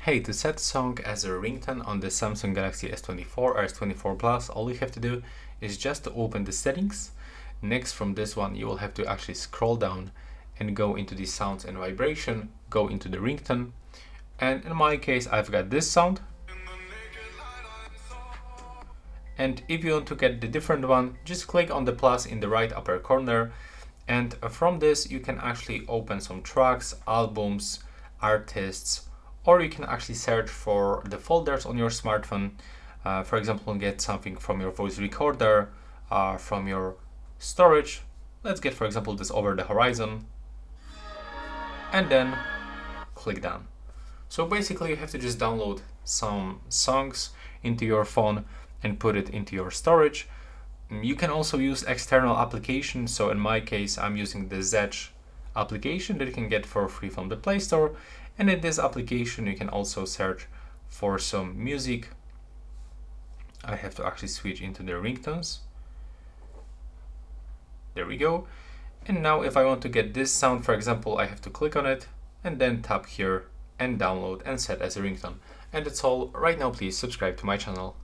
Hey, to set song as a ringtone on the Samsung Galaxy S24 or S24 Plus, all you have to do is just to open the settings. Next from this one, you will have to actually scroll down and go into the sounds and vibration, go into the ringtone. And in my case, I've got this sound. And if you want to get the different one, just click on the plus in the right upper corner. And from this, you can actually open some tracks, albums, artists, or you can actually search for the folders on your smartphone. For example, get something from your voice recorder, from your storage. Let's get, for example, this Over the Horizon. And then click done. So basically you have to just download some songs into your phone and put it into your storage. You can also use external applications. So in my case, I'm using the Zedge application that you can get for free from the Play Store. And in this application, you can also search for some music. I have to actually switch into the ringtones. There we go. And now if I want to get this sound, for example, I have to click on it and then tap here and download and set as a ringtone. And that's all. Right now, please subscribe to my channel.